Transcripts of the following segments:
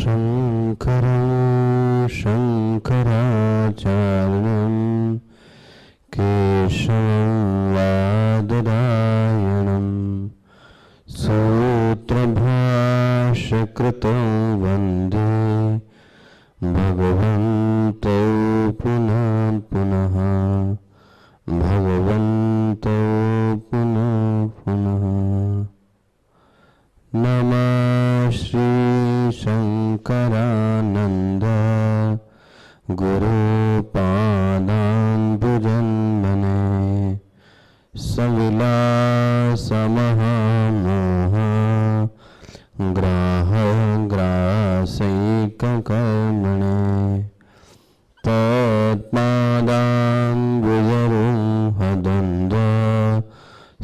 शङ्करं शङ्कराचार्यं केशवं वादरायणं सूत्रभाष्यकृतौ वन्दे भगवन्तौ पुनः पुनः भगवन्तौ पुनः पुनः। नमः श्री शंकरानंद गुरुपादाम्बुजन्मने सविलासमहामोह ग्राहग्रासैककर्मणे तत्पादाम्बुजरुहद्वन्द्व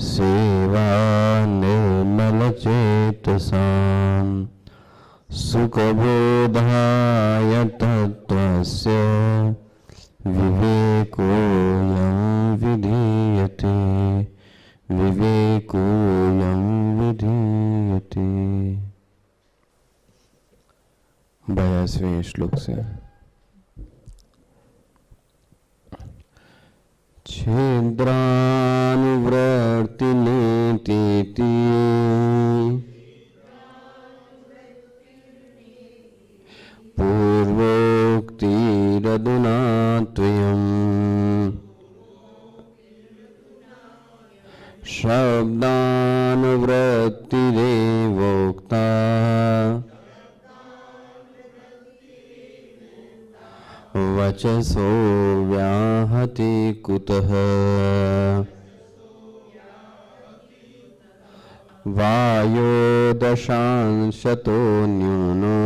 सेवा निर्मलचेतसां सुखबोधाय तत्त्वस्य विवेकोऽयं विधीयते विवेकोऽयं विधीयते। 82वें श्लोक से छिद्रानुवृत्तिनेति पूर्वोक्तिरधुना त्वयम् शब्दानुवृत्तिरेवोक्ता वचसो व्याहति कुतः वायो दशांशतो न्यूनो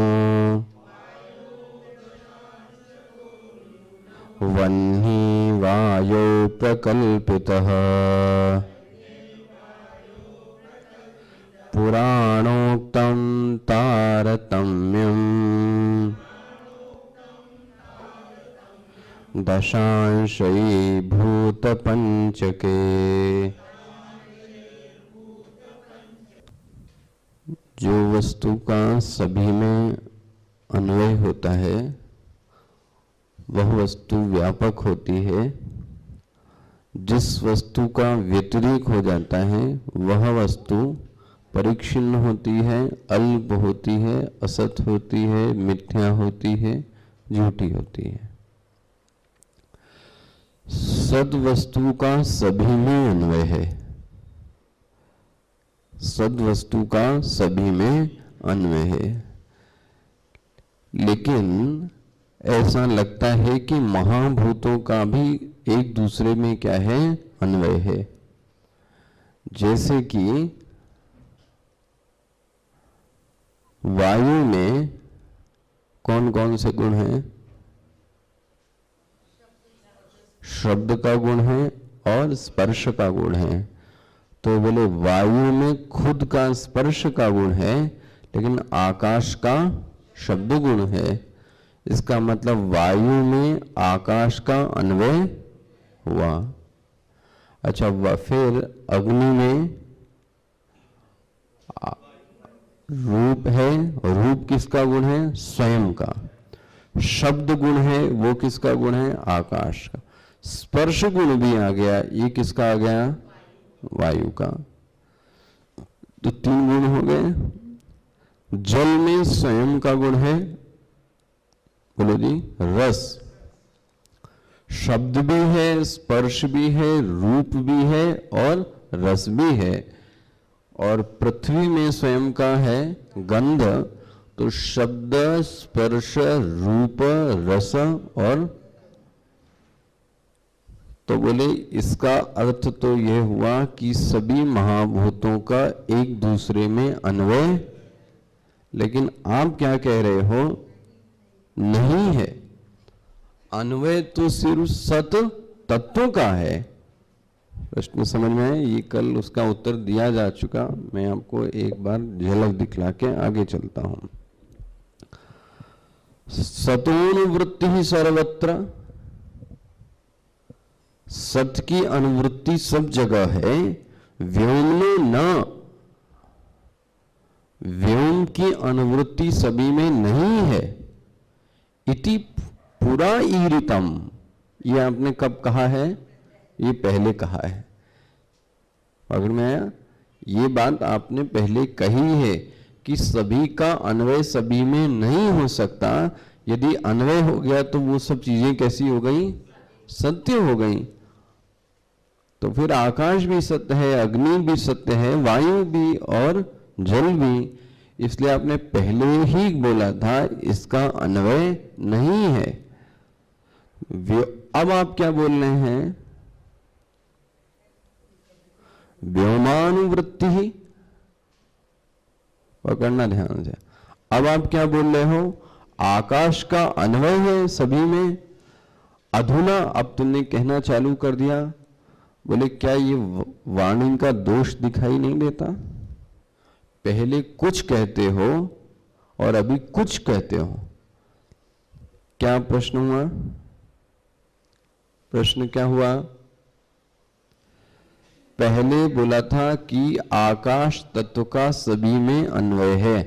वह्नि वायो प्रकल्पितः पुराणोक्तं तारतम्यम् दशांशैर्भूतपञ्चके। जो वस्तु का सभी में अन्वय होता है वह वस्तु व्यापक होती है। जिस वस्तु का व्यतिरेक हो जाता है वह वस्तु परिच्छिन्न होती है, अल्प होती है, असत होती है, मिथ्या होती है, झूठी होती है। सद वस्तु का सभी में अन्वय है, सद वस्तु का सभी में अन्वय है। लेकिन ऐसा लगता है कि महाभूतों का भी एक दूसरे में क्या है, अन्वय है। जैसे कि वायु में कौन कौन से गुण हैं? शब्द का गुण है और स्पर्श का गुण है। तो बोले वायु में खुद का स्पर्श का गुण है, लेकिन आकाश का शब्द गुण है। इसका मतलब वायु में आकाश का अन्वय हुआ। अच्छा, फिर अग्नि में रूप है, रूप किसका गुण है? स्वयं का। शब्द गुण है, वो किसका गुण है? आकाश का। स्पर्श गुण भी आ गया, ये किसका आ गया? वायु का। तो 3 गुण हो गए। जल में स्वयं का गुण है, बोलो जी, रस। शब्द भी है, स्पर्श भी है, रूप भी है और रस भी है। और पृथ्वी में स्वयं का है गंध। तो शब्द, स्पर्श, रूप, रस और तो बोले इसका अर्थ तो यह हुआ कि सभी महाभूतों का एक दूसरे में अन्वय। लेकिन आप क्या कह रहे हो? नहीं है। अन्वय तो सिर्फ सत तत्वों का है। प्रश्न समझ में आए? ये कल उसका उत्तर दिया जा चुका। मैं आपको एक बार झलक दिखला के आगे चलता हूं। सतोनुवृत्ति ही सर्वत्र, सत की अनुवृत्ति सब जगह है। व्योमनो न, व्योम की अनुवृत्ति सभी में नहीं है। इति पुरा ईरितम, ये आपने कब कहा है? ये पहले कहा है। पकड़ में आया? ये बात आपने पहले कही है कि सभी का अन्वय सभी में नहीं हो सकता। यदि अन्वय हो गया तो वो सब चीजें कैसी हो गई? सत्य हो गई। तो फिर आकाश भी सत्य है, अग्नि भी सत्य है, वायु भी और जल भी। इसलिए आपने पहले ही बोला था इसका अन्वय नहीं है। अब आप क्या बोल रहे हैं? व्योमानुवृत्ति ही। पकड़ना ध्यान से। अब आप क्या बोल रहे हो? आकाश का अन्वय है सभी में। अधुना अब तुमने कहना चालू कर दिया, बोले क्या ये वाणी का दोष दिखाई नहीं देता? पहले कुछ कहते हो और अभी कुछ कहते हो। क्या प्रश्न हुआ? प्रश्न क्या हुआ? पहले बोला था कि आकाश तत्व का सभी में अन्वय है,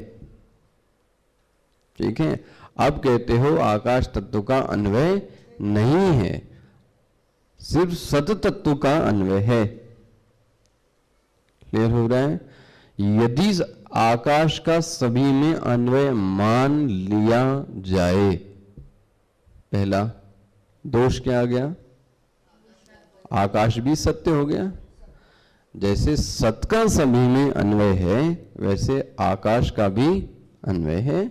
ठीक है। अब कहते हो आकाश तत्व का अन्वय नहीं है, सिर्फ सत तत्व का अन्वय है। क्लियर हो रहा है? यदि आकाश का सभी में अन्वय मान लिया जाए, पहला दोष क्या आ गया? आकाश भी सत्य हो गया। जैसे सत का सभी में अन्वय है वैसे आकाश का भी अन्वय है।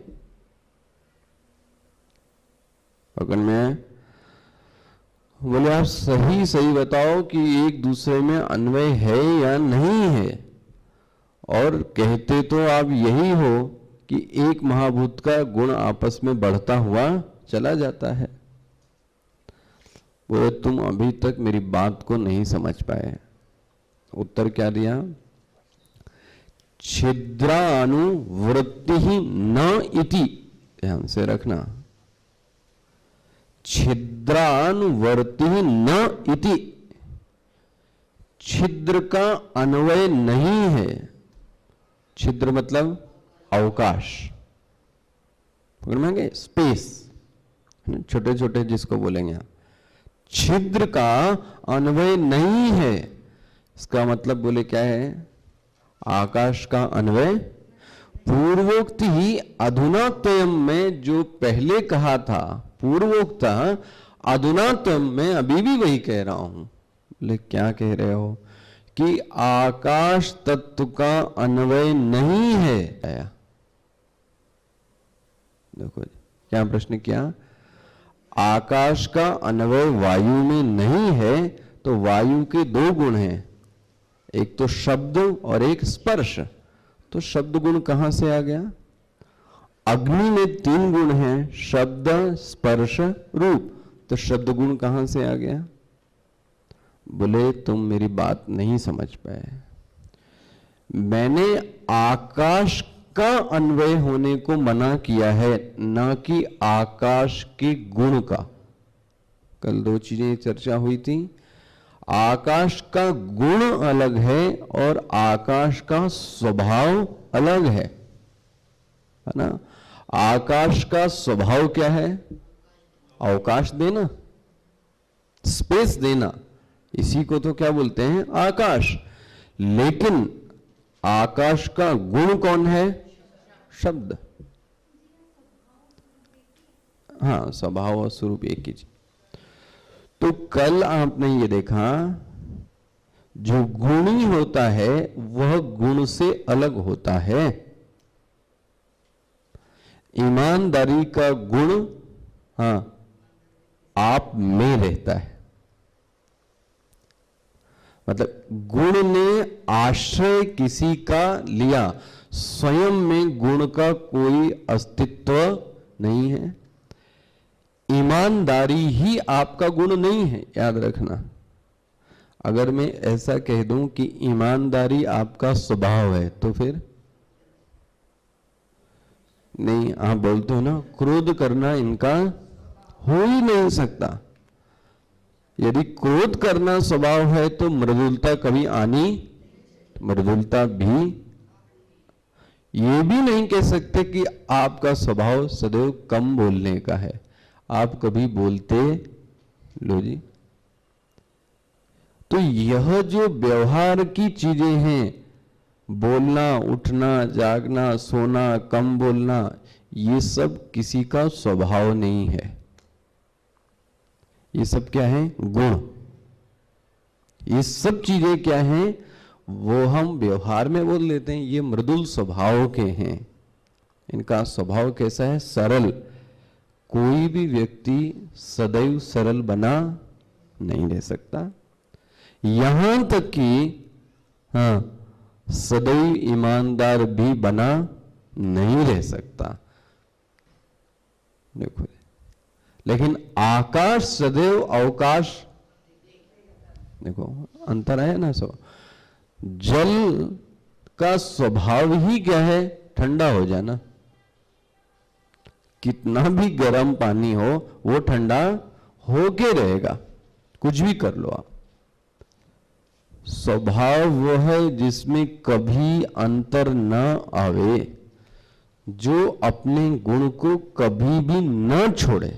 पकड़ में? बोले आप सही सही बताओ कि एक दूसरे में अन्वय है या नहीं है। और कहते तो आप यही हो कि एक महाभूत का गुण आपस में बढ़ता हुआ चला जाता है। बोले तुम अभी तक मेरी बात को नहीं समझ पाए। उत्तर क्या दिया? छिद्रानुवृत्ति ही न इति, ध्यान से रखना, छिद्रानुवर्ति न इति, छिद्र का अन्वय नहीं है। छिद्र मतलब अवकाश, पकड़ेंगे स्पेस, छोटे छोटे जिसको बोलेंगे आप। छिद्र का अन्वय नहीं है, इसका मतलब बोले क्या है? आकाश का अन्वय पूर्वोक्त ही अधुनात्वयम में जो पहले कहा था, पूर्वोक्त अधुनात्वयम में अभी भी वही कह रहा हूं। बोले क्या कह रहे हो? कि आकाश तत्व का अन्वय नहीं है। देखो क्या प्रश्न किया? आकाश का अन्वय वायु में नहीं है, तो वायु के दो गुण हैं, एक तो शब्द और एक स्पर्श। तो शब्द गुण कहां से आ गया? अग्नि में 3 गुण हैं, शब्द, स्पर्श, रूप। तो शब्द गुण कहां से आ गया? बोले तुम मेरी बात नहीं समझ पाए। मैंने आकाश का अन्वय होने को मना किया है, ना कि आकाश के गुण का। कल 2 चीजें चर्चा हुई थी। आकाश का गुण अलग है और आकाश का स्वभाव अलग है ना। आकाश का स्वभाव क्या है? अवकाश देना, स्पेस देना, इसी को तो क्या बोलते हैं? आकाश। लेकिन आकाश का गुण कौन है? शब्द। हाँ, स्वभाव और स्वरूप एक ही चीज। तो कल आपने ये देखा, जो गुणी होता है वह गुण से अलग होता है। ईमानदारी का गुण आप में रहता है, मतलब गुण ने आश्रय किसी का लिया, स्वयं में गुण का कोई अस्तित्व नहीं है। ईमानदारी ही आपका गुण नहीं है, याद रखना। अगर मैं ऐसा कह दूं कि ईमानदारी आपका स्वभाव है तो फिर नहीं, आप बोलते हो ना क्रोध करना इनका हो ही नहीं सकता। यदि क्रोध करना स्वभाव है तो मृदुलता कभी आनी, मृदुलता भी। ये भी नहीं कह सकते कि आपका स्वभाव सदैव कम बोलने का है, आप कभी बोलते लो जी। तो यह जो व्यवहार की चीजें हैं, बोलना, उठना, जागना, सोना, कम बोलना, ये सब किसी का स्वभाव नहीं है। ये सब क्या है? गुण। ये सब चीजें क्या हैं? वो हम व्यवहार में बोल लेते हैं, ये मृदुल स्वभाव के हैं। इनका स्वभाव कैसा है? सरल। कोई भी व्यक्ति सदैव सरल बना नहीं रह सकता, यहां तक कि हाँ, सदैव ईमानदार भी बना नहीं रह सकता। देखो, लेकिन आकाश सदैव अवकाश, देखो अंतर है ना। सो जल का स्वभाव ही क्या है? ठंडा हो जाना। कितना भी गर्म पानी हो वो ठंडा होके रहेगा, कुछ भी कर लो आप। स्वभाव वो है जिसमें कभी अंतर न आवे, जो अपने गुण को कभी भी न छोड़े।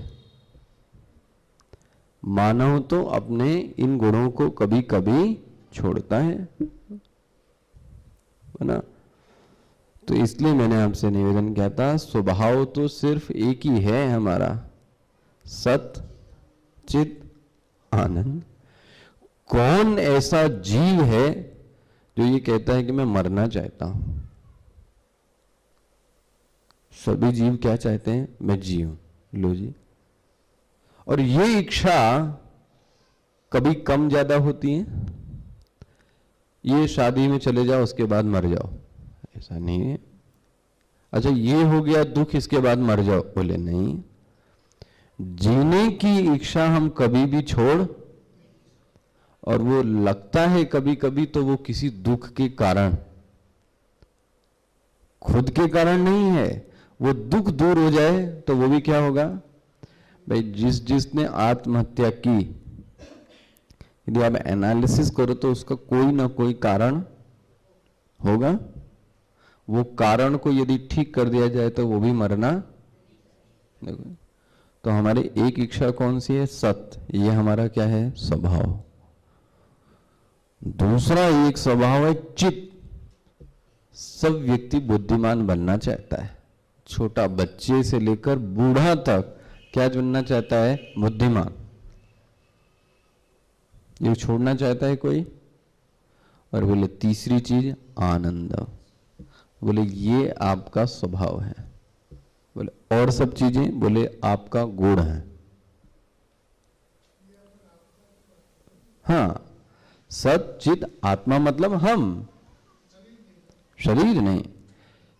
मानव तो अपने इन गुणों को कभी कभी छोड़ता है ना। तो इसलिए मैंने आपसे निवेदन किया था, स्वभाव तो सिर्फ एक ही है हमारा, सत चित आनंद। कौन ऐसा जीव है जो ये कहता है कि मैं मरना चाहता हूं? सभी जीव क्या चाहते हैं? मैं जीऊं। लो जी। और ये इच्छा कभी कम ज्यादा होती है। ये शादी में चले जाओ उसके बाद मर जाओ, ऐसा नहीं है। अच्छा ये हो गया दुख, इसके बाद मर जाओ, बोले नहीं। जीने की इच्छा हम कभी भी छोड़, और वो लगता है कभी कभी तो वो किसी दुख के कारण, खुद के कारण नहीं है। वो दुख दूर हो जाए तो वो भी क्या होगा भाई? जिसने आत्महत्या की, यदि आप एनालिसिस करो तो उसका कोई ना कोई कारण होगा। वो कारण को यदि ठीक कर दिया जाए तो वो भी मरना। देखो, तो हमारी एक इच्छा कौन सी है? सत्य। ये हमारा क्या है? स्वभाव। दूसरा एक स्वभाव है चित्त। सब व्यक्ति बुद्धिमान बनना चाहता है, छोटा बच्चे से लेकर बूढ़ा तक क्या बनना चाहता है? बुद्धिमान। ये छोड़ना चाहता है कोई? और बोले तीसरी चीज आनंद। बोले ये आपका स्वभाव है। बोले और सब चीजें, बोले आपका गुण है। हाँ, सत चित आत्मा मतलब हम, शरीर नहीं।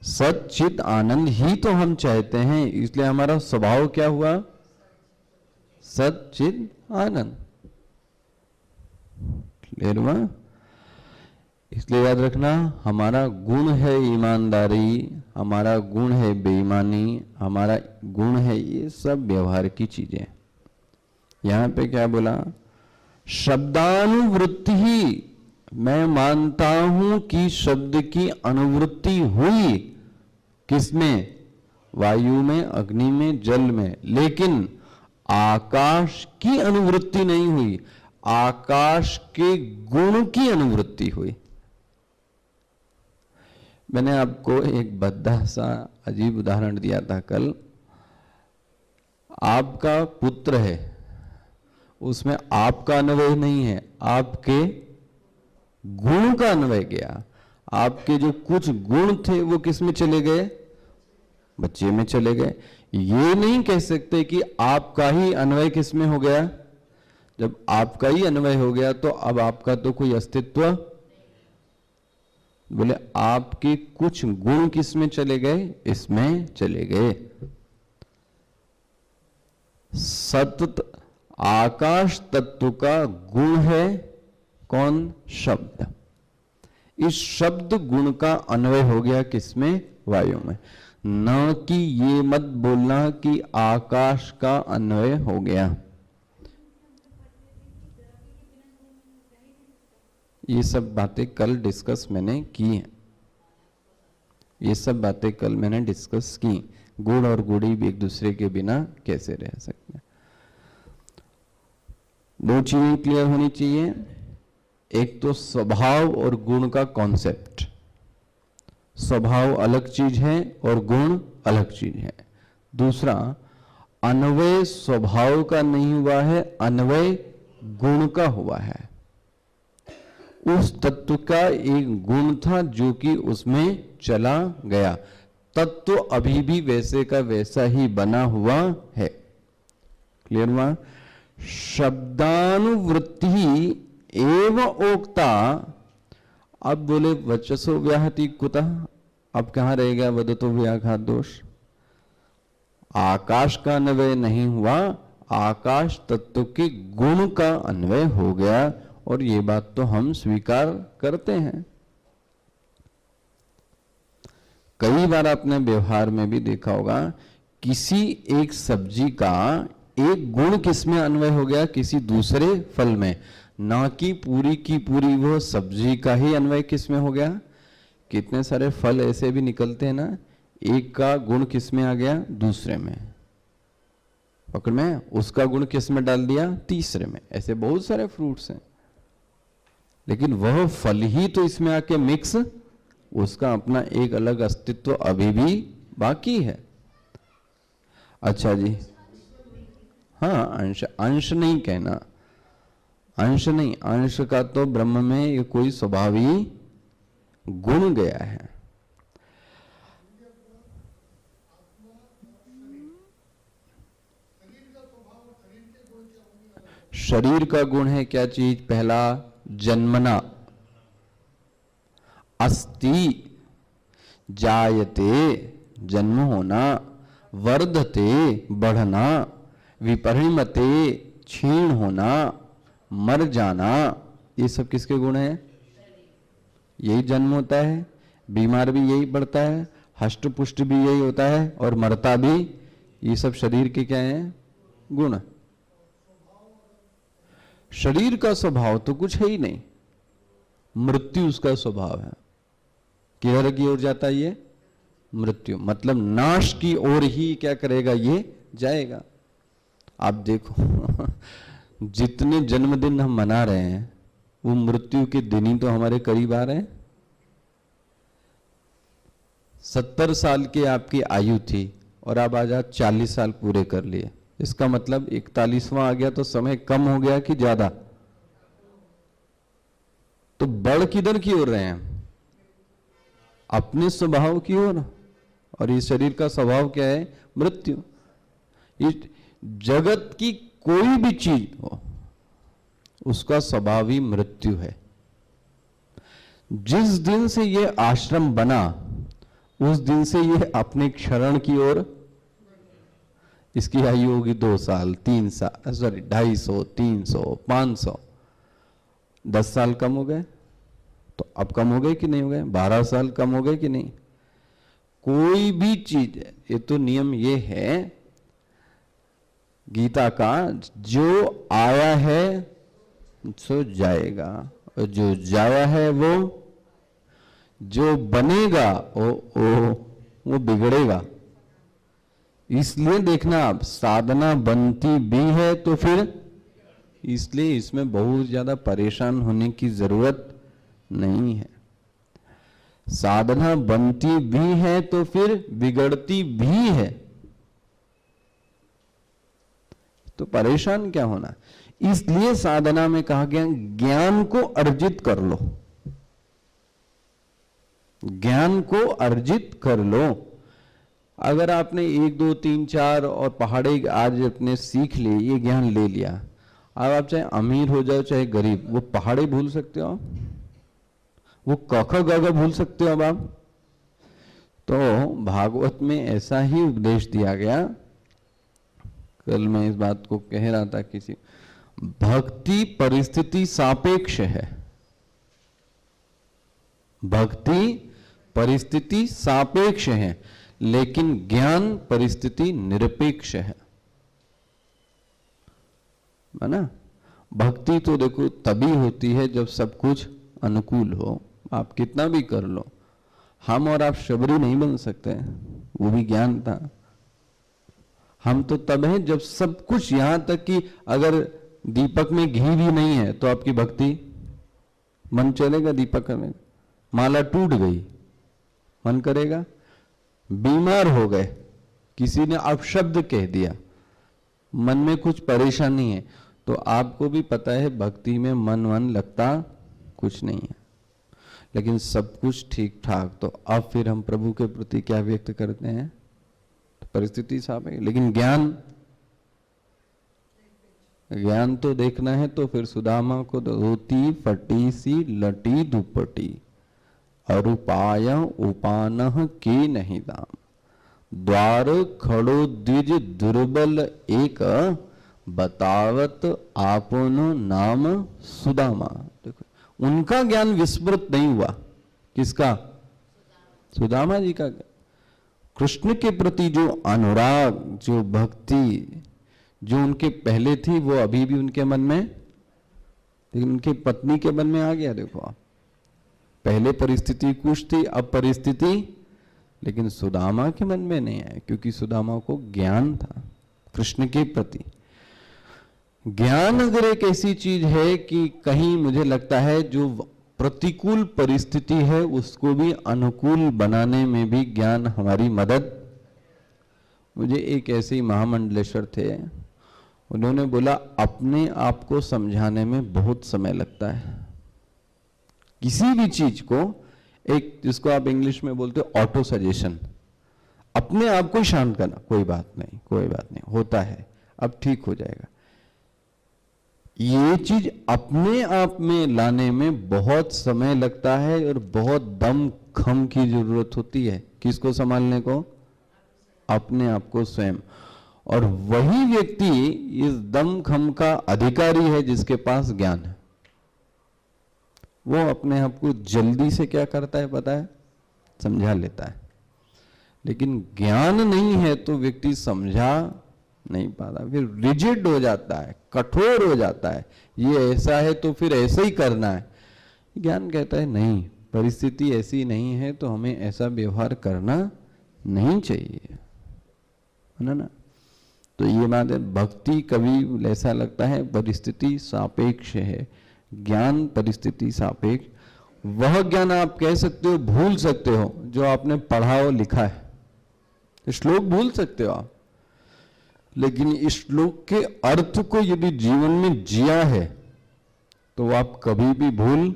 सत चित आनंद ही तो हम चाहते हैं, इसलिए हमारा स्वभाव क्या हुआ? सत चित आनंद। क्लियर हुआ? इसलिए याद रखना, हमारा गुण है ईमानदारी, हमारा गुण है बेईमानी, हमारा गुण है ये सब व्यवहार की चीजें। यहां पे क्या बोला? शब्दानुवृत्ति ही, मैं मानता हूं कि शब्द की अनुवृत्ति हुई। किसमें? वायु में, अग्नि में, जल में, लेकिन आकाश की अनुवृत्ति नहीं हुई, आकाश के गुण की अनुवृत्ति हुई। मैंने आपको एक भद्दा सा अजीब उदाहरण दिया था कल। आपका पुत्र है, उसमें आपका अन्वय नहीं है, आपके गुण का अन्वय गया। आपके जो कुछ गुण थे वो किस में चले गए? बच्चे में चले गए। ये नहीं कह सकते कि आपका ही अन्वय किस में हो गया। जब आपका ही अन्वय हो गया तो अब आपका तो कोई अस्तित्व, बोले आपके कुछ गुण किस में चले गए? इसमें चले गए। सत आकाश तत्व का गुण है कौन? शब्द। इस शब्द गुण का अन्वय हो गया किसमें? वायु में। न कि ये मत बोलना कि आकाश का अन्वय हो गया। ये सब बातें कल डिस्कस मैंने की हैं। ये सब बातें कल मैंने डिस्कस की। गुण और गुड़ी भी एक दूसरे के बिना कैसे रह सकते हैं। दो चीजें क्लियर होनी चाहिए, एक तो स्वभाव और गुण का कॉन्सेप्ट। स्वभाव अलग चीज है और गुण अलग चीज है। दूसरा, अन्वय स्वभाव का नहीं हुआ है, अन्वय गुण का हुआ है। उस तत्व का एक गुण था जो कि उसमें चला गया, तत्व अभी भी वैसे का वैसा ही बना हुआ है। क्लियर हुआ? शब्दानुवृत्ति एव ओक्ता। अब बोले वचसो व्याहति कुतः, अब कहां रह गया वदतो व्याघात दोष? आकाश का अन्वय नहीं हुआ, आकाश तत्व के गुण का अन्वय हो गया, और ये बात तो हम स्वीकार करते हैं। कई बार आपने व्यवहार में भी देखा होगा, किसी एक सब्जी का एक गुण किसमें अन्वय हो गया, किसी दूसरे फल में, ना कि पूरी की पूरी वो सब्जी का ही अन्वय किसमें हो गया। कितने सारे फल ऐसे भी निकलते हैं ना, एक का गुण किसमें आ गया, दूसरे में पकड़ में, उसका गुण किसमें डाल दिया, तीसरे में। ऐसे बहुत सारे फ्रूट्स हैं, लेकिन वह फल ही तो इसमें आके मिक्स, उसका अपना एक अलग अस्तित्व अभी भी बाकी है। अच्छा जी, हाँ, अंश, अंश नहीं कहना, अंश नहीं, अंश का तो ब्रह्म में ये कोई स्वभावी गुण गया है। शरीर का गुण है क्या चीज? पहला, जन्मना, अस्ति, जायते, जन्म होना, वर्धते, बढ़ना, विपरिणमते, क्षीण होना, मर जाना, ये सब किसके गुण हैं? यही जन्म होता है, बीमार भी यही पड़ता है, हष्ट पुष्ट भी यही होता है, और मरता भी। ये सब शरीर के क्या हैं? गुण। शरीर का स्वभाव तो कुछ है ही नहीं, मृत्यु उसका स्वभाव है। किधर की ओर जाता है ये? मृत्यु, मतलब नाश की ओर ही क्या करेगा, ये जाएगा। आप देखो जितने जन्मदिन हम मना रहे हैं, वो मृत्यु के दिन ही तो हमारे करीब आ रहे हैं। 70 साल की आपकी आयु थी और आप आज 40 साल पूरे कर लिए, इसका मतलब 41वां आ गया, तो समय कम हो गया कि ज्यादा? तो बढ़ किधर की ओर रहे हैं? अपने स्वभाव की ओर। और इस शरीर का स्वभाव क्या है? मृत्यु। इस जगत की कोई भी चीज हो, उसका स्वभाव ही मृत्यु है। जिस दिन से ये आश्रम बना, उस दिन से ये अपने क्षरण की ओर, इसकी आयु होगी 2 साल, 3 साल, सॉरी 250, 300, 500, 10 साल कम हो गए। तो अब कम हो गए कि नहीं हो गए? 12 साल कम हो गए कि नहीं? कोई भी चीज, ये तो नियम ये है गीता का, जो आया है सो जाएगा, और जो जाया है वो, जो बनेगा वो बिगड़ेगा। इसलिए देखना आप, साधना बनती भी है तो फिर, इसलिए इसमें बहुत ज्यादा परेशान होने की जरूरत नहीं है। साधना बनती भी है तो फिर बिगड़ती भी है, तो परेशान क्या होना। इसलिए साधना में कहा गया ज्ञान को अर्जित कर लो, ज्ञान को अर्जित कर लो। अगर आपने 1, 2, 3, 4 और पहाड़े आज अपने सीख लिए, ये ज्ञान ले लिया, अब आप चाहे अमीर हो जाओ चाहे गरीब, वो पहाड़े भूल सकते हो? वो कख गग भूल सकते हो अब आप? तो भागवत में ऐसा ही उपदेश दिया गया। कल मैं इस बात को कह रहा था किसी, भक्ति परिस्थिति सापेक्ष है, भक्ति परिस्थिति सापेक्ष है, लेकिन ज्ञान परिस्थिति निरपेक्ष है ना। भक्ति तो देखो तभी होती है जब सब कुछ अनुकूल हो, आप कितना भी कर लो। हम और आप शबरी नहीं बन सकते, वो भी ज्ञान था। हम तो तब हैं जब सब कुछ, यहां तक कि अगर दीपक में घी भी नहीं है तो आपकी भक्ति, मन चलेगा दीपक करने? माला टूट गई, मन करेगा? बीमार हो गए, किसी ने अपशब्द कह दिया, मन में कुछ परेशानी है, तो आपको भी पता है भक्ति में मन लगता कुछ नहीं है। लेकिन सब कुछ ठीक ठाक, तो अब फिर हम प्रभु के प्रति क्या व्यक्त करते हैं? तो परिस्थिति साफ है। लेकिन ज्ञान तो देखना है, तो फिर सुदामा को धोती फटी सी लटी दुपटी, अरुपाय उपान के नहीं दाम, द्वार खड़ो द्विज दुर्बल एक, बतावत आपनो नाम सुदामा। देखो उनका ज्ञान विस्मृत नहीं हुआ, किसका? सुदामा जी का। कृष्ण के प्रति जो अनुराग, जो भक्ति जो उनके पहले थी, वो अभी भी उनके मन में, लेकिन उनकी पत्नी के मन में आ गया। देखो आप, पहले परिस्थिति कुछ थी, अब परिस्थिति, लेकिन सुदामा के मन में नहीं आया, क्योंकि सुदामा को ज्ञान था कृष्ण के प्रति। ज्ञान अगर एक ऐसी चीज है कि कहीं मुझे लगता है जो प्रतिकूल परिस्थिति है उसको भी अनुकूल बनाने में भी ज्ञान हमारी मदद। मुझे एक ऐसे ही महामंडलेश्वर थे, उन्होंने बोला अपने आप को समझाने में बहुत समय लगता है, किसी भी चीज को, एक जिसको आप इंग्लिश में बोलते हो ऑटो सजेशन, अपने आप को शांत करना, कोई बात नहीं कोई बात नहीं, होता है, अब ठीक हो जाएगा। ये चीज अपने आप में लाने में बहुत समय लगता है और बहुत दम खम की जरूरत होती है। किसको संभालने को? अपने आप को स्वयं। और वही व्यक्ति इस दम खम का अधिकारी है जिसके पास ज्ञान है। वो अपने आप को जल्दी से क्या करता है पता है? समझा लेता है। लेकिन ज्ञान नहीं है तो व्यक्ति समझा नहीं पाता, फिर रिजिड हो जाता है, कठोर हो जाता है, ये ऐसा है तो फिर ऐसे ही करना है। ज्ञान कहता है नहीं, परिस्थिति ऐसी नहीं है तो हमें ऐसा व्यवहार करना नहीं चाहिए, है ना? तो ये बात है, भक्ति कभी ऐसा लगता है परिस्थिति सापेक्ष है, ज्ञान परिस्थिति सापेक्ष। वह ज्ञान आप कह सकते हो, भूल सकते हो जो आपने पढ़ा और लिखा है। श्लोक भूल सकते हो आप, लेकिन इस श्लोक के अर्थ को यदि जीवन में जिया है तो आप कभी भी भूल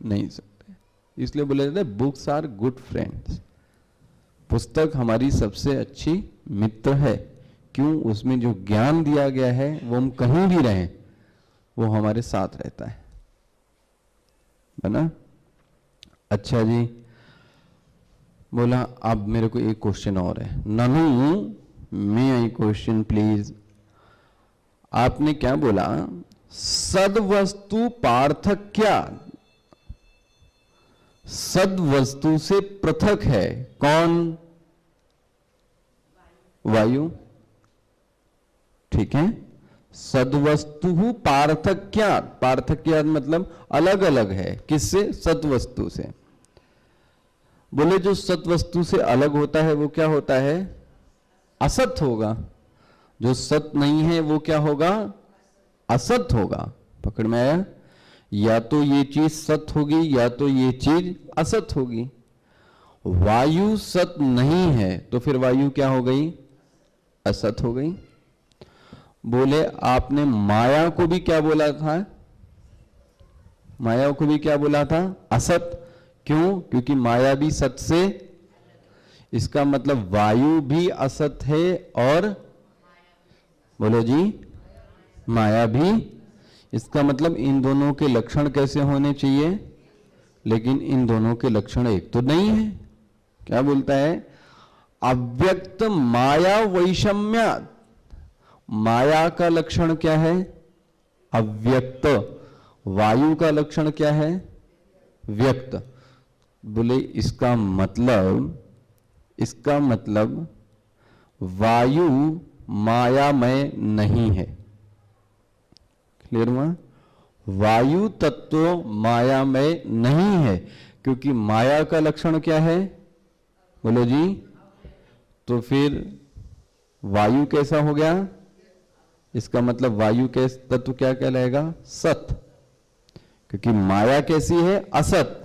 नहीं सकते। इसलिए बोले जाते हैं बुक्स आर गुड फ्रेंड्स। पुस्तक हमारी सबसे अच्छी मित्र है। क्यों? उसमें जो ज्ञान दिया गया है वो हम कहीं भी रहें वो हमारे साथ रहता है ना? अच्छा जी, बोला अब मेरे को एक क्वेश्चन और है। ननु मे आई क्वेश्चन प्लीज। आपने क्या बोला? सद्वस्तु पार्थक्य सद्वस्तु से पृथक है कौन? वायु। ठीक है, सद्वस्तु पार्थक्य, पार्थक्य मतलब अलग अलग है। किससे? सद्वस्तु से। बोले जो सत्वस्तु से अलग होता है वो क्या होता है? असत होगा। जो सत नहीं है वो क्या होगा? असत होगा। पकड़ में आया? या तो ये चीज सत होगी या तो ये चीज असत होगी। वायु सत नहीं है तो फिर वायु क्या हो गई? असत हो गई। बोले आपने माया को भी क्या बोला था? माया को भी क्या बोला था? असत। क्यों? क्योंकि माया भी सत से, इसका मतलब वायु भी असत है और बोलो जी माया भी। इसका मतलब इन दोनों के लक्षण कैसे होने चाहिए? लेकिन इन दोनों के लक्षण एक तो नहीं है। क्या बोलता है? अव्यक्त माया वैषम्य। माया का लक्षण क्या है? अव्यक्त। वायु का लक्षण क्या है? व्यक्त। बोले इसका मतलब वायु मायामय नहीं है। क्लियर हुआ? वायु तत्व मायामय नहीं है, क्योंकि माया का लक्षण क्या है? बोलो जी। तो फिर वायु कैसा हो गया? इसका मतलब वायु के तत्व क्या कहलाएगा? सत। क्योंकि माया कैसी है? असत।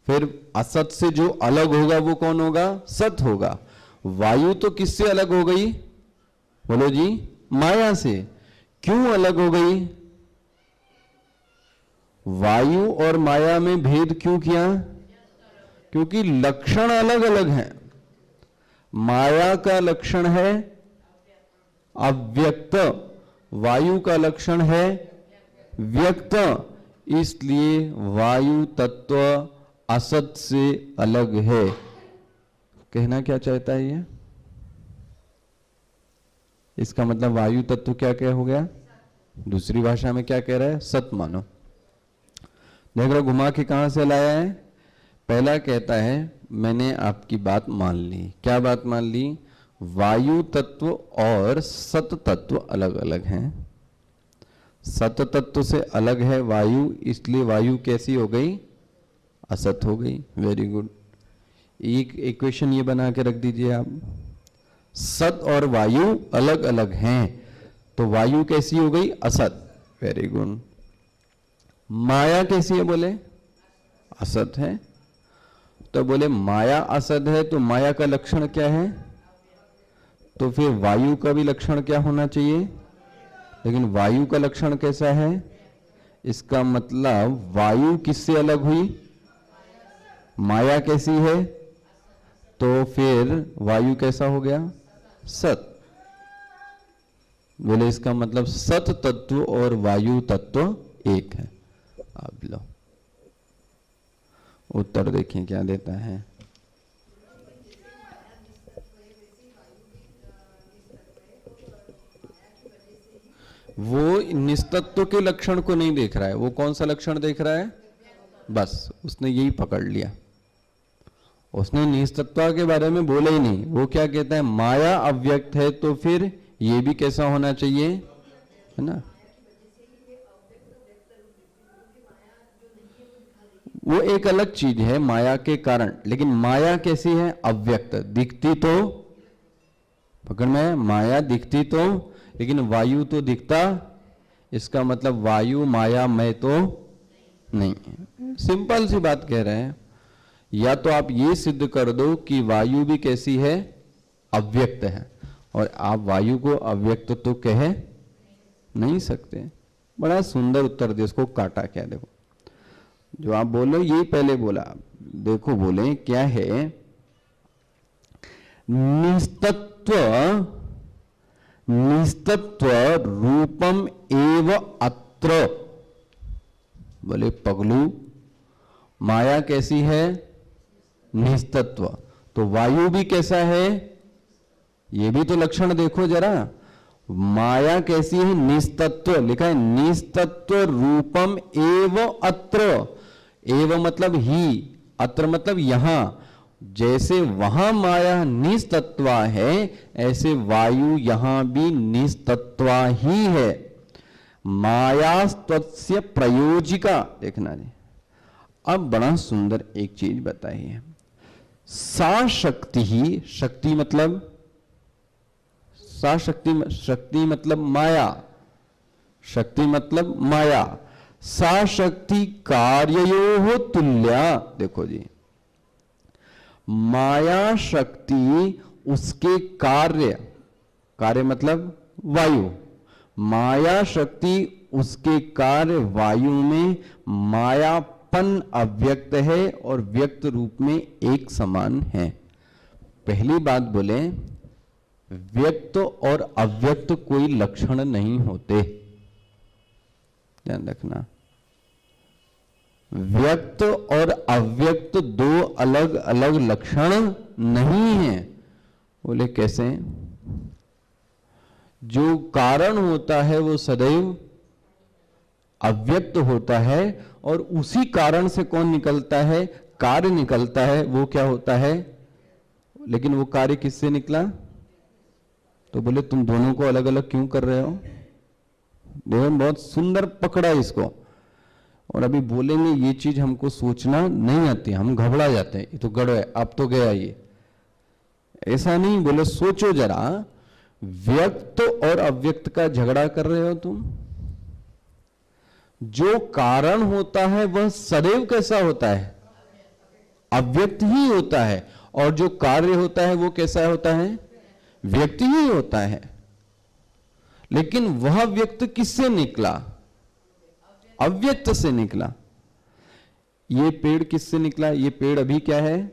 फिर असत से जो अलग होगा वो कौन होगा? सत होगा। वायु तो किससे अलग हो गई? बोलो जी, माया से। क्यों अलग हो गई? वायु और माया में भेद क्यों किया? क्योंकि लक्षण अलग अलग हैं। माया का लक्षण है अव्यक्त, वायु का लक्षण है व्यक्त। इसलिए वायु तत्व असत से अलग है। कहना क्या चाहता है ये? इसका मतलब वायु तत्व क्या क्या हो गया? दूसरी भाषा में क्या कह रहा है? सत मानो। देख रहा, घुमा के कहां से लाया है? पहला कहता है मैंने आपकी बात मान ली। क्या बात मान ली? वायु तत्व और सत तत्व अलग अलग हैं। सत तत्व से अलग है वायु, इसलिए वायु कैसी हो गई? असत हो गई। Very good. एक इक्वेशन ये बना के रख दीजिए आप, सत और वायु अलग अलग हैं तो वायु कैसी हो गई? असत। Very good. माया कैसी है? बोले असत है। तो बोले माया असत है तो माया का लक्षण क्या है? तो फिर वायु का भी लक्षण क्या होना चाहिए? लेकिन वायु का लक्षण कैसा है? इसका मतलब वायु किससे अलग हुई? माया कैसी है? तो फिर वायु कैसा हो गया? सत। बोले इसका मतलब सत तत्व और वायु तत्व एक है। आप लो उत्तर देखिए क्या देता है। वो निस्तत्व के लक्षण को नहीं देख रहा है। वो कौन सा लक्षण देख रहा है? बस उसने यही पकड़ लिया। उसने निस्तत्व के बारे में बोला ही नहीं। वो क्या कहता है? माया अव्यक्त है तो फिर ये भी कैसा होना चाहिए? है ना? वो एक अलग चीज है माया के कारण। लेकिन माया कैसी है? अव्यक्त। दिखती तो, पकड़ में, माया दिखती तो, लेकिन वायु तो दिखता। इसका मतलब वायु माया में तो नहीं। सिंपल सी बात कह रहे हैं। या तो आप ये सिद्ध कर दो कि वायु भी कैसी है? अव्यक्त है। और आप वायु को अव्यक्त तो कह नहीं सकते। बड़ा सुंदर उत्तर दे। उसको काटा क्या? देखो जो आप बोलो यही पहले बोला। देखो बोले क्या है? निस्तत्व, निस्तत्व रूपम एव अत्र। बोले पगलू, माया कैसी है? निस्तत्व। तो वायु भी कैसा है? ये भी तो लक्षण देखो जरा। माया कैसी है? निस्तत्व। लिखा है निस्तत्व रूपम एव अत्र। एव मतलब ही, अत्र मतलब यहां। जैसे वहां माया निस्तत्व है ऐसे वायु यहां भी निस्तत्व ही है। मायास्त्वस्य प्रयोजिका। देखना जी, अब बड़ा सुंदर एक चीज बताई है। सा शक्ति ही, शक्ति मतलब सा शक्ति, शक्ति मतलब माया, शक्ति मतलब माया। सा शक्ति कार्ययो तुल्या। देखो जी, माया शक्ति उसके कार्य, कार्य मतलब वायु, माया शक्ति उसके कार्य वायु में मायापन अव्यक्त है और व्यक्त रूप में एक समान है। पहली बात बोले, व्यक्त और अव्यक्त कोई लक्षण नहीं होते, ध्यान रखना। व्यक्त और अव्यक्त दो अलग अलग लक्षण नहीं है। बोले कैसे? जो कारण होता है वो सदैव अव्यक्त होता है और उसी कारण से कौन निकलता है? कार्य निकलता है। वो क्या होता है? लेकिन वो कार्य किससे निकला? तो बोले तुम दोनों को अलग अलग क्यों कर रहे हो? देखो बहुत सुंदर पकड़ा इसको। और अभी बोलेंगे ये चीज हमको सोचना नहीं आती, हम घबरा जाते हैं। ये तो गड़बड़ है, अब तो गया ये। ऐसा नहीं बोले, सोचो जरा, व्यक्त और अव्यक्त का झगड़ा कर रहे हो तुम। जो कारण होता है वह सदैव कैसा होता है? अव्यक्त ही होता है। और जो कार्य होता है वो कैसा होता है? व्यक्त ही होता है। लेकिन वह व्यक्त किससे निकला? अव्यक्त से निकला। ये पेड़ किससे निकला? ये पेड़ अभी क्या है?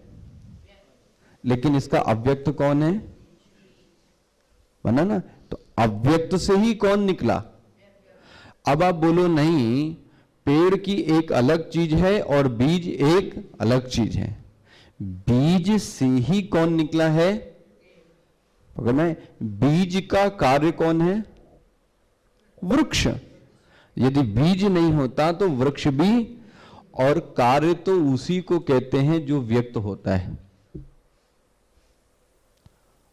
लेकिन इसका अव्यक्त कौन है? बना ना? तो अव्यक्त से ही कौन निकला? अब आप बोलो नहीं, पेड़ की एक अलग चीज है और बीज एक अलग चीज है। बीज से ही कौन निकला है? अगर मैं, बीज का कार्य कौन है? वृक्ष। यदि बीज नहीं होता तो वृक्ष भी, और कार्य तो उसी को कहते हैं जो व्यक्त होता है,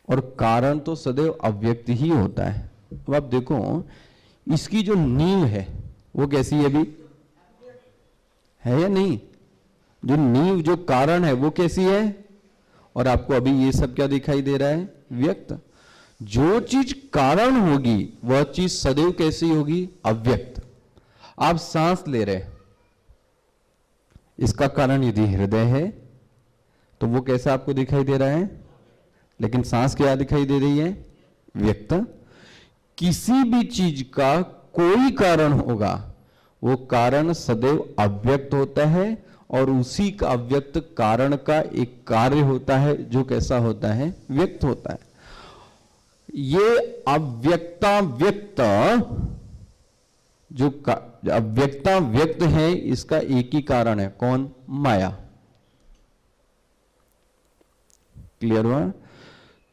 और कारण तो सदैव अव्यक्त ही होता है। अब आप देखो, इसकी जो नींव है वो कैसी है? अभी है या नहीं? जो नींव, जो कारण है वो कैसी है? और आपको अभी ये सब क्या दिखाई दे रहा है? व्यक्त। जो चीज कारण होगी वह चीज सदैव कैसी होगी? अव्यक्त। आप सांस ले रहे, इसका कारण यदि हृदय है तो वो कैसा आपको दिखाई दे रहा है? लेकिन सांस क्या दिखाई दे रही है? व्यक्त। किसी भी चीज का कोई कारण होगा, वो कारण सदैव अव्यक्त होता है, और उसी का अव्यक्त कारण का एक कार्य होता है जो कैसा होता है? व्यक्त होता है। ये अव्यक्ता व्यक्त, जो अव्यक्ता व्यक्त है, इसका एक ही कारण है, कौन? माया। क्लियर हुआ?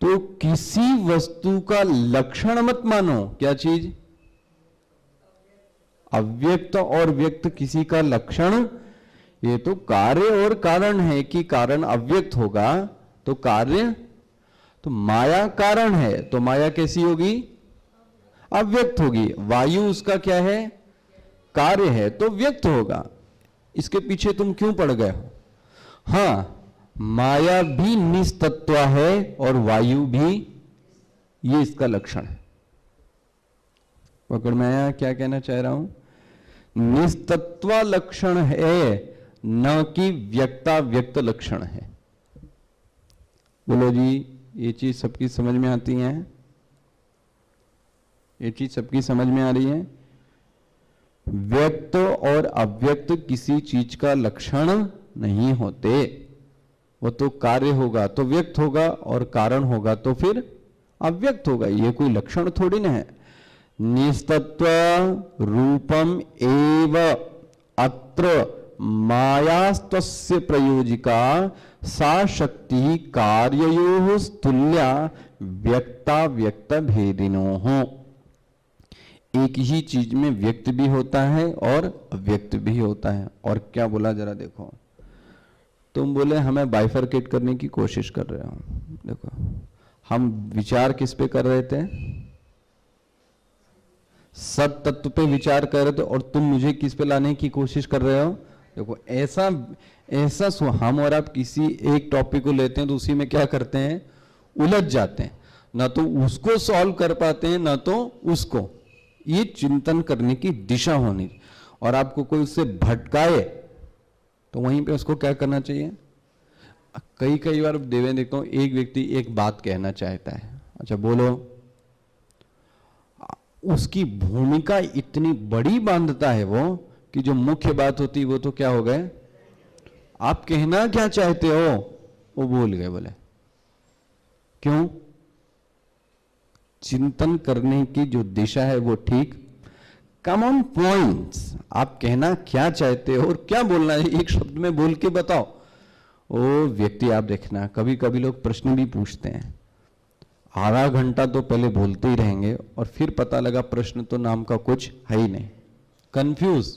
तो किसी वस्तु का लक्षण मत मानो। क्या चीज? अव्यक्त और व्यक्त किसी का लक्षण। ये तो कार्य और कारण है कि कारण अव्यक्त होगा तो कार्य, तो माया कारण है तो माया कैसी होगी? अव्यक्त होगी। वायु उसका क्या है? कार्य है तो व्यक्त होगा। इसके पीछे तुम क्यों पड़ गए हो? हां, माया भी निस्तत्व है और वायु भी, ये इसका लक्षण है। पकड़ में आया क्या कहना चाह रहा हूं? निस्तत्व लक्षण है, न कि व्यक्ता व्यक्त लक्षण है। बोलो जी, ये चीज सबकी समझ में आती है? ये चीज सबकी समझ में आ रही है? व्यक्त और अव्यक्त किसी चीज का लक्षण नहीं होते। वो तो कार्य होगा तो व्यक्त होगा, और कारण होगा तो फिर अव्यक्त होगा। ये कोई लक्षण थोड़ी ना है। निस्तत्व रूपम एव अत्र मायास्तस्य प्रयोजिका सा शक्ति कार्ययोः तुल्या व्यक्ता व्यक्त भेदिनोः। एक ही चीज में व्यक्त भी होता है और अव्यक्त भी होता है। और क्या बोला जरा देखो, तुम बोले हमें बाइफरकेट करने की कोशिश कर रहे हो। देखो, हम विचार किस पे कर रहे थे? सत तत्व पे विचार कर रहे थे, और तुम मुझे किस पे लाने की कोशिश कर रहे हो? देखो, ऐसा हम और आप किसी एक टॉपिक को लेते हैं तो उसी में क्या करते हैं? उलझ जाते हैं। ना तो उसको सॉल्व कर पाते हैं, ना तो उसको। ये चिंतन करने की दिशा होनी। और आपको कोई उससे भटकाए तो वहीं पे उसको क्या करना चाहिए? कई बार देवे देखता हूं, एक व्यक्ति एक बात कहना चाहता है, अच्छा बोलो, उसकी भूमिका इतनी बड़ी बांधता है वो, कि जो मुख्य बात होती है वो तो क्या हो गए? आप कहना क्या चाहते हो वो भूल गए। बोले क्यों? चिंतन करने की जो दिशा है वो ठीक, कम ऑन पॉइंट्स। आप कहना क्या चाहते हो और क्या बोलना है, एक शब्द में बोल के बताओ। ओ व्यक्ति, आप देखना, कभी कभी लोग प्रश्न भी पूछते हैं, आधा घंटा तो पहले बोलते ही रहेंगे, और फिर पता लगा प्रश्न तो नाम का कुछ है ही नहीं, कंफ्यूज।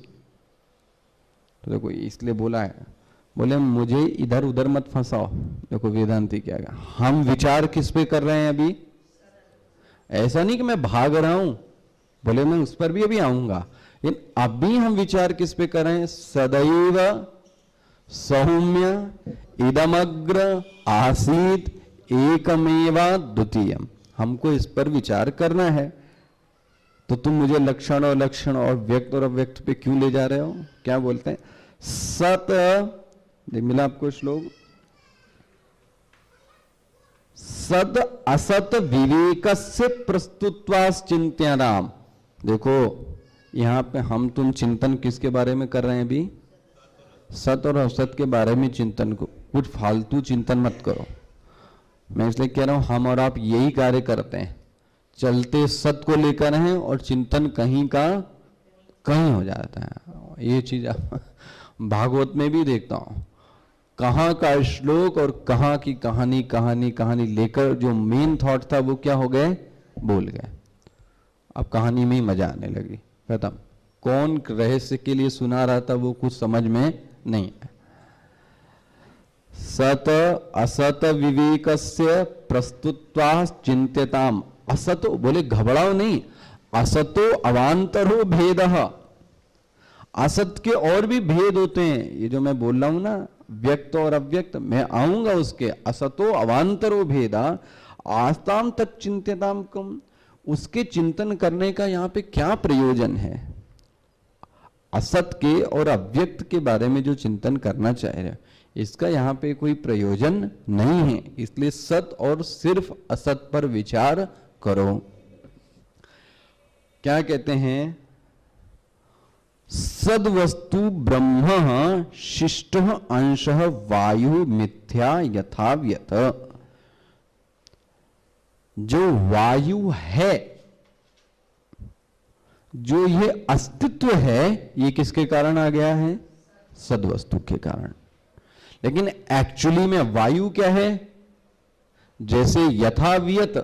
तो देखो, इसलिए बोला है, बोले मुझे इधर उधर मत फंसाओ। देखो वेदांती क्या है, हम विचार किस पे कर रहे हैं अभी? ऐसा नहीं कि मैं भाग रहा हूं, बोले मैं उस पर भी अभी आऊंगा, लेकिन अभी हम विचार किस पे कर रहे हैं? सदैव सौम्य इदमग्र आसीत एकमेवा द्वितीयम, हमको इस पर विचार करना है। तो तुम मुझे लक्षण और व्यक्त और अव्यक्त पे क्यों ले जा रहे हो? क्या बोलते हैं? सत, मिला आपको श्लोक? सद असत विवेकस्य प्रस्तुत्वाश्चिंत्यानाम। देखो यहां पे हम तुम चिंतन किसके बारे में कर रहे हैं अभी? सत और असत के बारे में चिंतन को, कुछ फालतू चिंतन मत करो। मैं इसलिए कह रहा हूं हम और आप यही कार्य करते हैं, चलते सत को लेकर हैं और चिंतन कहीं का कहीं हो जाता है। ये चीज भागवत में भी देखता हूं, कहाँ का श्लोक और कहाँ की कहानी लेकर जो मेन थॉट था वो क्या हो गए, बोल गए। अब कहानी में ही मजा आने लगी, खत्म। कौन रहस्य के लिए सुना रहा था वो कुछ समझ में नहीं है। सत असत विवेकस्य प्रस्तुत्वा चिंत्यताम। असतो बोले घबराओ नहीं, असतो अवांतरो भेदः। असत के और भी भेद होते हैं, ये जो मैं बोल रहा हूं ना व्यक्त और अव्यक्त, मैं आऊंगा उसके। असतो अवांतरो भेदा आस्ताम तक चिंत्यताम कम। उसके चिंतन करने का यहाँ पे क्या प्रयोजन है? असत के और अव्यक्त के बारे में जो चिंतन करना चाह रहे हैं, इसका यहाँ पे कोई प्रयोजन नहीं है। इसलिए सत और सिर्फ असत पर विचार करो। क्या कहते हैं? सद वस्तु ब्रह्म शिष्ट अंश वायु मिथ्या यथाव्यत। जो वायु है, जो ये अस्तित्व है, ये किसके कारण आ गया है? सदवस्तु के कारण। लेकिन एक्चुअली में वायु क्या है? जैसे यथावियत,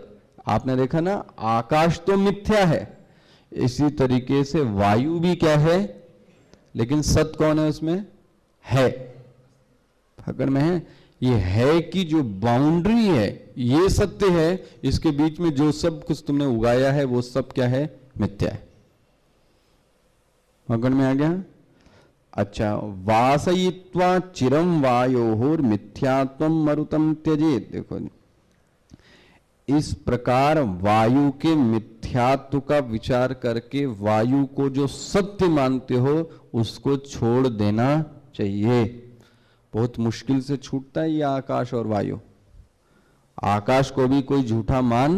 आपने देखा ना, आकाश तो मिथ्या है, इसी तरीके से वायु भी क्या है? लेकिन सत कौन है उसमें? है। पकड़ में है? ये है कि जो बाउंड्री है ये सत्य है, इसके बीच में जो सब कुछ तुमने उगाया है वो सब क्या है? मिथ्या है। पकड़ में आ गया? अच्छा, वासयित्वा चिरम वायोहोर मिथ्यात्वम मरुतम त्यजेत। देखो इस प्रकार वायु के मिथ्यात्व का विचार करके वायु को जो सत्य मानते हो उसको छोड़ देना चाहिए। बहुत मुश्किल से छूटता है ये आकाश और वायु। आकाश को भी कोई झूठा मान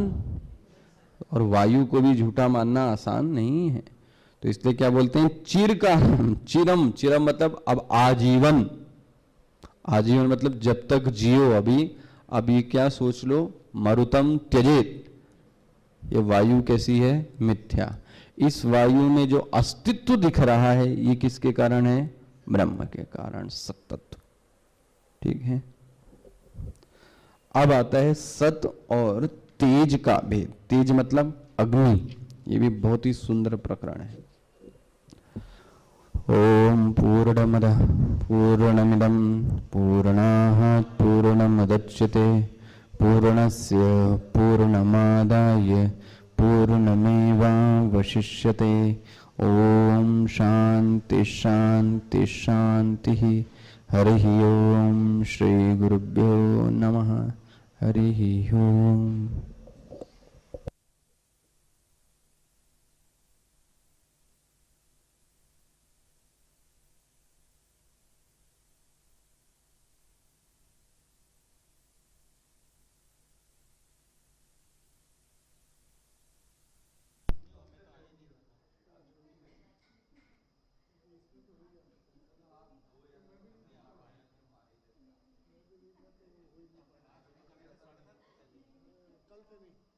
और वायु को भी झूठा मानना आसान नहीं है। तो इसलिए क्या बोलते हैं? चिर का चिरम, चिरम मतलब अब आजीवन। आजीवन मतलब जब तक जियो। अभी क्या सोच लो, मरुतम त्यजेत, ये वायु कैसी है? मिथ्या। इस वायु में जो अस्तित्व दिख रहा है ये किसके कारण है? ब्रह्म के कारण, सत्तत्व। ठीक है। अब आता है सत और तेज का भेद। तेज मतलब अग्नि। ये भी बहुत ही सुंदर प्रकरण है। ओम पूर्णमदः पूर्णमिदं पूर्णात् पूर्णमुदच्यते पूर्णस्य पूर्णमादाय पूर्णमेवावशिष्यते। ओम शांति शांति शांति। हरिः ओम। श्री गुरुभ्यो नमः। हरिः ओम। कल से नहीं।